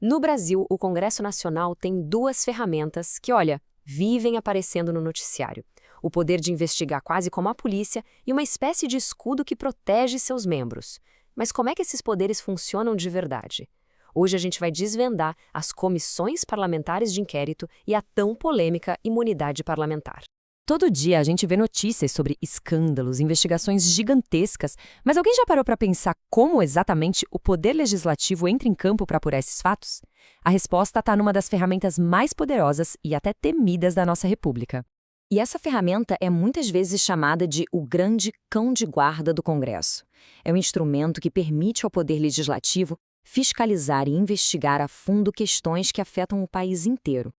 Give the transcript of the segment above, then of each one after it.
No Brasil, o Congresso Nacional tem duas ferramentas que, olha, vivem aparecendo no noticiário. O poder de investigar quase como a polícia e uma espécie de escudo que protege seus membros. Mas como é que esses poderes funcionam de verdade? Hoje a gente vai desvendar as comissões parlamentares de inquérito e a tão polêmica imunidade parlamentar. Todo dia a gente vê notícias sobre escândalos, investigações gigantescas, mas alguém já parou para pensar como exatamente o poder legislativo entra em campo para apurar esses fatos? A resposta está numa das ferramentas mais poderosas e até temidas da nossa República. E essa ferramenta é muitas vezes chamada de o grande cão de guarda do Congresso. É um instrumento que permite ao poder legislativo fiscalizar e investigar a fundo questões que afetam o país inteiro.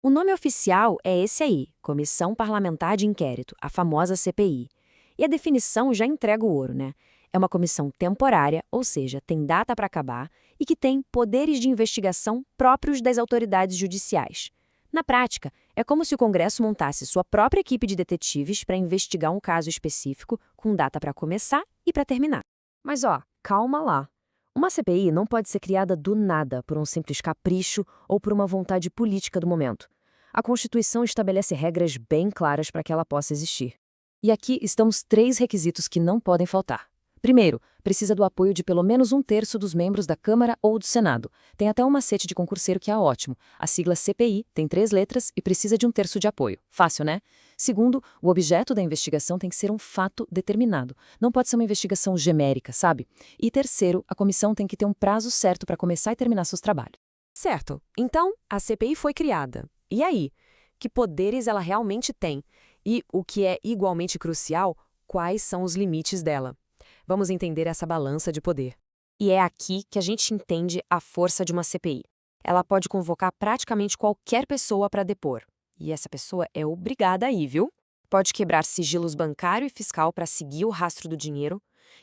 O nome oficial é esse aí, Comissão Parlamentar de Inquérito, a famosa CPI. E a definição já entrega o ouro, né? É uma comissão temporária, ou seja, tem data para acabar, e que tem poderes de investigação próprios das autoridades judiciais. Na prática, é como se o Congresso montasse sua própria equipe de detetives para investigar um caso específico, com data para começar e para terminar. Mas calma lá. Uma CPI não pode ser criada do nada por um simples capricho ou por uma vontade política do momento. A Constituição estabelece regras bem claras para que ela possa existir. E aqui estão os 3 requisitos que não podem faltar. Primeiro, precisa do apoio de pelo menos 1/3 dos membros da Câmara ou do Senado. Tem até um macete de concurseiro que é ótimo. A sigla CPI tem 3 letras e precisa de 1/3 de apoio. Fácil, né? Segundo, o objeto da investigação tem que ser um fato determinado. Não pode ser uma investigação genérica, sabe? E terceiro, a comissão tem que ter um prazo certo para começar e terminar seus trabalhos. Certo. Então, a CPI foi criada. E aí? Que poderes ela realmente tem? E, o que é igualmente crucial, quais são os limites dela? Vamos entender essa balança de poder. E é aqui que a gente entende a força de uma CPI. Ela pode convocar praticamente qualquer pessoa para depor. E essa pessoa é obrigada a ir, viu? Pode quebrar sigilos bancário e fiscal para seguir o rastro do dinheiro.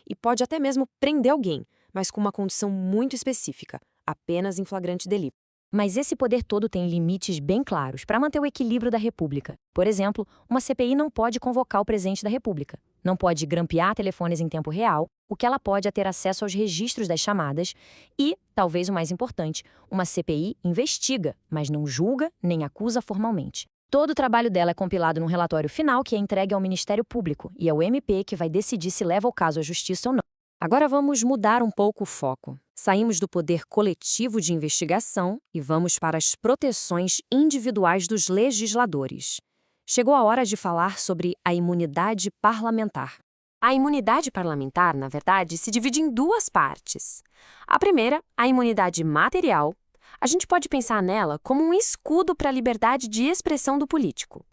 E pode até mesmo prender alguém, mas com uma condição muito específica, apenas em flagrante delito. Mas esse poder todo tem limites bem claros para manter o equilíbrio da República. Por exemplo, uma CPI não pode convocar o presidente da República, não pode grampear telefones em tempo real, o que ela pode é ter acesso aos registros das chamadas e, talvez o mais importante, uma CPI investiga, mas não julga nem acusa formalmente. Todo o trabalho dela é compilado num relatório final que é entregue ao Ministério Público e é o MP que vai decidir se leva o caso à justiça ou não. Agora vamos mudar um pouco o foco. Saímos do poder coletivo de investigação e vamos para as proteções individuais dos legisladores. Chegou a hora de falar sobre a imunidade parlamentar. A imunidade parlamentar, na verdade, se divide em duas partes. A primeira, a imunidade material. A gente pode pensar nela como um escudo para a liberdade de expressão do político.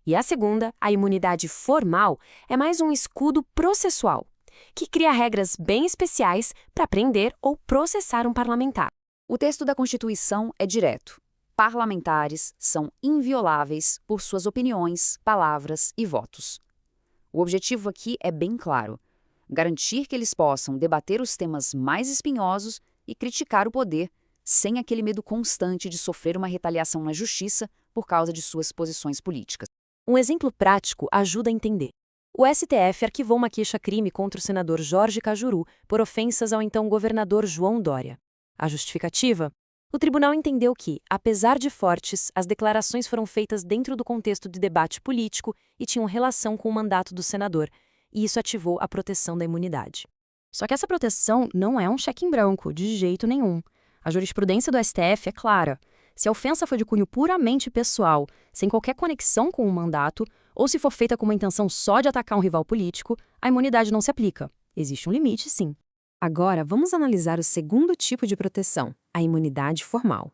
E a segunda, a imunidade formal, é mais um escudo processual, que cria regras bem especiais para prender ou processar um parlamentar. O texto da Constituição é direto. Parlamentares são invioláveis por suas opiniões, palavras e votos. O objetivo aqui é bem claro: garantir que eles possam debater os temas mais espinhosos e criticar o poder, sem aquele medo constante de sofrer uma retaliação na justiça por causa de suas posições políticas. Um exemplo prático ajuda a entender. O STF arquivou uma queixa-crime contra o senador Jorge Cajuru por ofensas ao então governador João Dória. A justificativa? O tribunal entendeu que, apesar de fortes, as declarações foram feitas dentro do contexto de debate político e tinham relação com o mandato do senador, e isso ativou a proteção da imunidade. Só que essa proteção não é um cheque em branco, de jeito nenhum. A jurisprudência do STF é clara. Se a ofensa for de cunho puramente pessoal, sem qualquer conexão com o mandato, ou se for feita com uma intenção só de atacar um rival político, a imunidade não se aplica. Existe um limite, sim. Agora, vamos analisar o segundo tipo de proteção, a imunidade formal.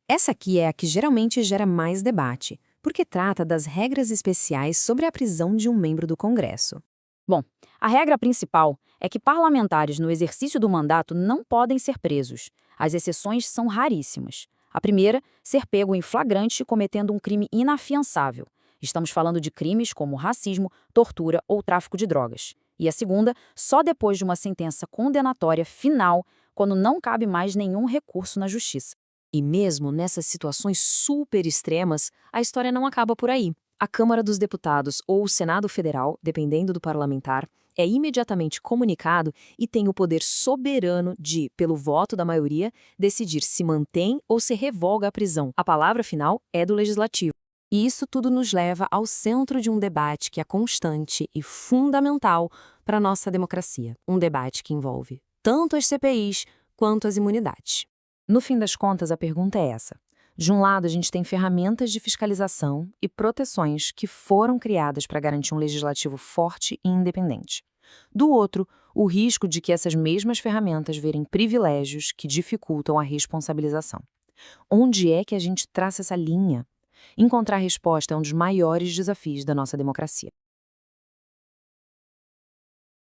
Essa aqui é a que geralmente gera mais debate, porque trata das regras especiais sobre a prisão de um membro do Congresso. Bom, a regra principal é que parlamentares no exercício do mandato não podem ser presos. As exceções são raríssimas. A primeira, ser pego em flagrante cometendo um crime inafiançável. Estamos falando de crimes como racismo, tortura ou tráfico de drogas. E a segunda, só depois de uma sentença condenatória final, quando não cabe mais nenhum recurso na justiça. E mesmo nessas situações super extremas, a história não acaba por aí. A Câmara dos Deputados ou o Senado Federal, dependendo do parlamentar, é imediatamente comunicado e tem o poder soberano de, pelo voto da maioria, decidir se mantém ou se revoga a prisão. A palavra final é do legislativo. E isso tudo nos leva ao centro de um debate que é constante e fundamental para a nossa democracia. Um debate que envolve tanto as CPIs quanto as imunidades. No fim das contas, a pergunta é essa. De um lado, a gente tem ferramentas de fiscalização e proteções que foram criadas para garantir um legislativo forte e independente. Do outro, o risco de que essas mesmas ferramentas virem privilégios que dificultam a responsabilização. Onde é que a gente traça essa linha? Encontrar resposta é um dos maiores desafios da nossa democracia.